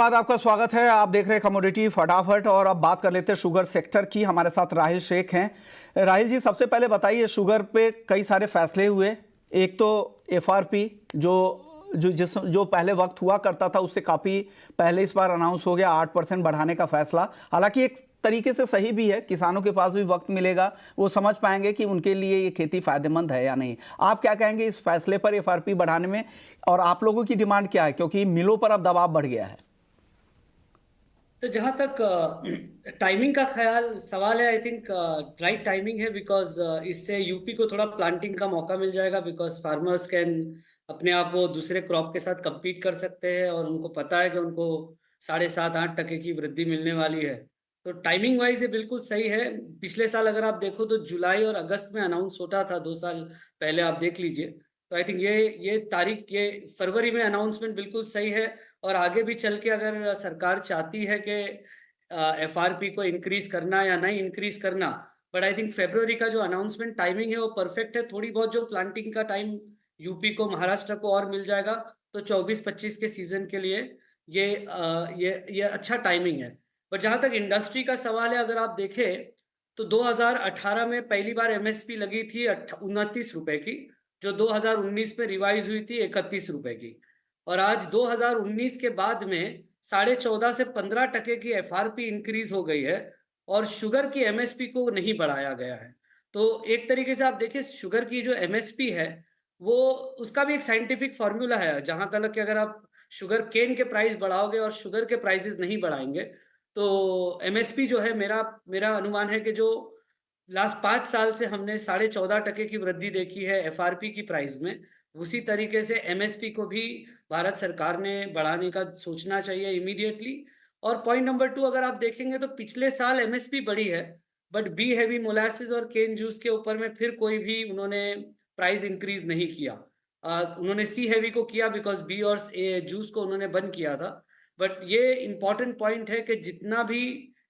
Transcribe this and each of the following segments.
बाद आपका स्वागत है। आप देख रहे हैं कमोडिटी फटाफट और अब बात कर लेते हैं शुगर सेक्टर की। हमारे साथ राहिल शेख हैं। राहिल जी, सबसे पहले बताइए, शुगर पे कई सारे फैसले हुए। एक तो एफआरपी जो पहले वक्त हुआ करता था उससे काफ़ी पहले इस बार अनाउंस हो गया 8% बढ़ाने का फैसला। हालांकि एक तरीके से सही भी है, किसानों के पास भी वक्त मिलेगा, वो समझ पाएंगे कि उनके लिए ये खेती फायदेमंद है या नहीं। आप क्या कहेंगे इस फैसले पर एफआरपी बढ़ाने में, और आप लोगों की डिमांड क्या है, क्योंकि मिलों पर अब दबाव बढ़ गया है। तो जहाँ तक टाइमिंग का ख्याल सवाल है, आई थिंक राइट टाइमिंग है बिकॉज इससे यूपी को थोड़ा प्लांटिंग का मौका मिल जाएगा बिकॉज फार्मर्स कैन अपने आप वो दूसरे क्रॉप के साथ compete कर सकते हैं और उनको पता है कि उनको 7.5-8% की वृद्धि मिलने वाली है। तो टाइमिंग वाइज ये बिल्कुल सही है। पिछले साल अगर आप देखो तो जुलाई और अगस्त में अनाउंस होता था, 2 साल पहले आप देख लीजिए। तो आई थिंक ये तारीख, ये फरवरी में अनाउंसमेंट बिल्कुल सही है। और आगे भी चल के अगर सरकार चाहती है कि एफआरपी को इंक्रीज करना या नहीं इंक्रीज करना, बट आई थिंक फरवरी का जो अनाउंसमेंट टाइमिंग है वो परफेक्ट है। थोड़ी बहुत जो प्लांटिंग का टाइम यूपी को, महाराष्ट्र को और मिल जाएगा तो 24-25 के सीजन के लिए ये अच्छा टाइमिंग है। बट जहाँ तक इंडस्ट्री का सवाल है, अगर आप देखें तो 2018 में पहली बार एमएसपी लगी थी 29 रुपए की, जो 2019 में रिवाइज हुई थी 31 रुपए की। और आज 2019 के बाद में 14.5 से 15% की एफआरपी इंक्रीज हो गई है और शुगर की एमएसपी को नहीं बढ़ाया गया है। तो एक तरीके से आप देखिए, शुगर की जो एमएसपी है वो, उसका भी एक साइंटिफिक फॉर्मूला है। जहां तक कि अगर आप शुगर केन के प्राइस बढ़ाओगे और शुगर के प्राइसेस नहीं बढ़ाएंगे तो एमएसपी जो है, मेरा मेरा अनुमान है कि जो लास्ट 5 साल से हमने 14.5% की वृद्धि देखी है एफआरपी की प्राइस में, उसी तरीके से एमएसपी को भी भारत सरकार ने बढ़ाने का सोचना चाहिए इमीडिएटली। और पॉइंट नंबर 2, अगर आप देखेंगे तो पिछले साल एमएसपी बढ़ी है बट बी हैवी मोलासिस और केन जूस के ऊपर में फिर कोई भी उन्होंने प्राइस इंक्रीज नहीं किया। उन्होंने सी हैवी को किया बिकॉज बी और जूस को उन्होंने बंद किया था। बट ये इंपॉर्टेंट पॉइंट है कि जितना भी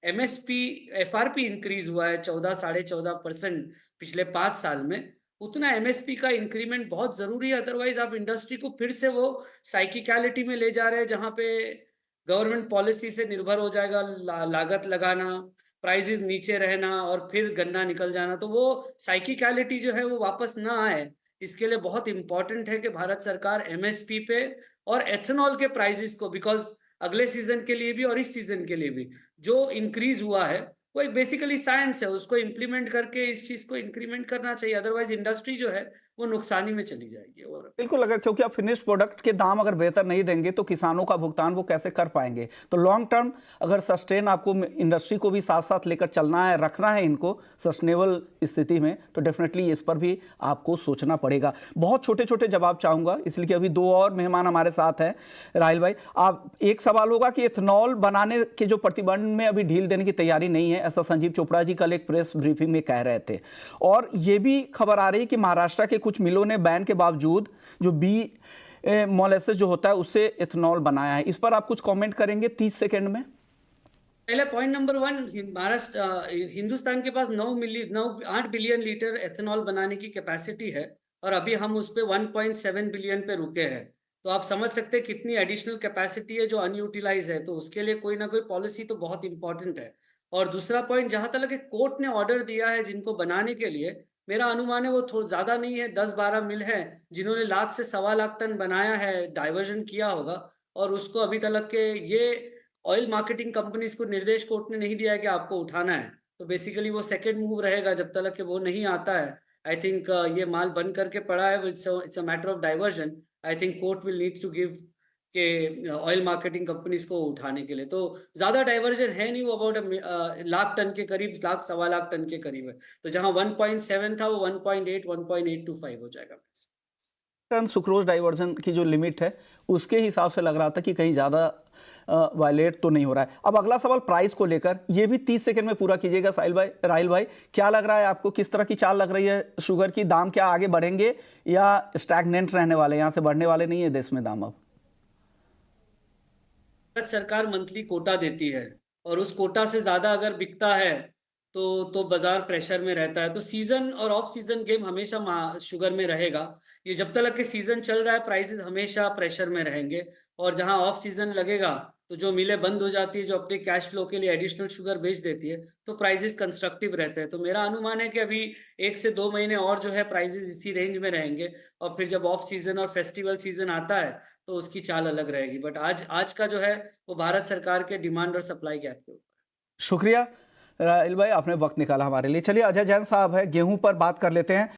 एमएसपी एफआरपी इंक्रीज हुआ है 14-14.5% पिछले 5 साल में, उतना एमएसपी का इंक्रीमेंट बहुत जरूरी है। अदरवाइज आप इंडस्ट्री को फिर से वो साइकिकलिटी में ले जा रहे हैं जहां पे गवर्नमेंट पॉलिसी से निर्भर हो जाएगा, लागत लगाना, प्राइसेस नीचे रहना और फिर गन्ना निकल जाना। तो वो साइकिकलिटी जो है वो वापस ना आए, इसके लिए बहुत इंपॉर्टेंट है कि भारत सरकार एमएसपी पे और एथेनॉल के प्राइसेस को, बिकॉज अगले सीजन के लिए भी और इस सीजन के लिए भी जो इंक्रीज हुआ है वो एक बेसिकली साइंस है, उसको इम्प्लीमेंट करके इस चीज को इंक्रीमेंट करना चाहिए। अदरवाइज इंडस्ट्री जो है वो नुकसानी में चली जाएगी। और बिल्कुल, अगर क्योंकि आप फिनिश प्रोडक्ट के दाम अगर बेहतर नहीं देंगे तो किसानों का भुगतान वो कैसे कर पाएंगे। तो लॉन्ग टर्म अगर सस्टेन आपको इंडस्ट्री को भी साथ साथ लेकर चलना है, रखना है इनको सस्टेनेबल स्थिति में, तो डेफिनेटली इस पर भी आपको सोचना पड़ेगा। बहुत छोटे छोटे जवाब चाहूंगा इसलिए कि अभी दो और मेहमान हमारे साथ हैं। राहिल भाई, आप, एक सवाल होगा कि एथेनॉल बनाने के जो प्रतिबंध में अभी ढील देने की तैयारी नहीं है, ऐसा संजीव चोपड़ा जी कल एक प्रेस ब्रीफिंग में कह रहे थे। और ये भी खबर आ रही है कि महाराष्ट्र के कुछ मिलों ने बैन के बावजूद जो बी मोलेसेस जो होता है उससे एथेनॉल बनाया है। इस पर आप कुछ कमेंट करेंगे 30 सेकंड में? पहले पॉइंट नंबर 1, महाराष्ट्र, हिंदुस्तान के पास 8 बिलियन लीटर एथेनॉल बनाने की कैपेसिटी है और अभी हम उस पर 1.7 बिलियन पे रुके हैं। तो आप समझ सकते हैं कितनी एडिशनल कैपेसिटी है जो अनयूटिलाइज है। तो उसके लिए कोई ना कोई पॉलिसी तो बहुत इंपॉर्टेंट है। और दूसरा पॉइंट, जहां तक कि कोर्ट ने ऑर्डर दिया है जिनको बनाने के लिए, मेरा अनुमान है वो थोड़ा ज्यादा नहीं है, 10-12 मिल है जिन्होंने 1 लाख से 1.25 लाख टन बनाया है, डाइवर्जन किया होगा। और उसको अभी तक के ये ऑयल मार्केटिंग कंपनीज को निर्देश कोर्ट ने नहीं दिया है कि आपको उठाना है। तो बेसिकली वो सेकेंड मूव रहेगा जब तक कि वो नहीं आता है। आई थिंक ये माल बंद करके पड़ा है, it's a matter of diversion. I think court will need to give के ऑयल मार्केटिंग कंपनीज को उठाने के लिए। तो ज्यादा डाइवर्जन है नहीं, वो अबाउट लाख टन के करीब, 1.25 लाख टन के करीब है। तो जहां 1.7 था वो 1.8, 1.825 हो जाएगा। टन सुक्रोज डाइवर्जन की जो लिमिट है उसके हिसाब से लग रहा था कि कहीं ज़्यादा वायलेट तो नहीं हो रहा है। अब अगला सवाल प्राइस को लेकर, ये भी 30 सेकंड में पूरा कीजिएगा। साहिल भाई, राहिल भाई, क्या लग रहा है आपको, किस तरह की चाल लग रही है शुगर की? दाम क्या आगे बढ़ेंगे या स्टैग्नेंट रहने वाले, यहाँ से बढ़ने वाले नहीं है देश में दाम अब? भारत सरकार मंथली कोटा देती है और उस कोटा से ज्यादा अगर बिकता है तो बाजार प्रेशर में रहता है। तो सीजन और ऑफ सीजन गेम हमेशा शुगर में रहेगा। ये जब तक के सीजन चल रहा है प्राइसेस हमेशा प्रेशर में रहेंगे, और जहां ऑफ सीजन लगेगा तो जो मिलें बंद हो जाती है, जो अपने कैश फ्लो के लिए एडिशनल शुगर बेच देती है, तो प्राइसेस कंस्ट्रक्टिव रहते हैं। तो मेरा अनुमान है कि अभी 1 से 2 महीने और जो है प्राइसेस इसी रेंज में रहेंगे, और फिर जब ऑफ सीजन और फेस्टिवल सीजन आता है तो उसकी चाल अलग रहेगी। बट आज आज का जो है वो भारत सरकार के डिमांड और सप्लाई गैप के ऊपर। शुक्रिया राहिल भाई, आपने वक्त निकाला हमारे लिए। चलिए अजय जैन साहब है, गेहूं पर बात कर लेते हैं।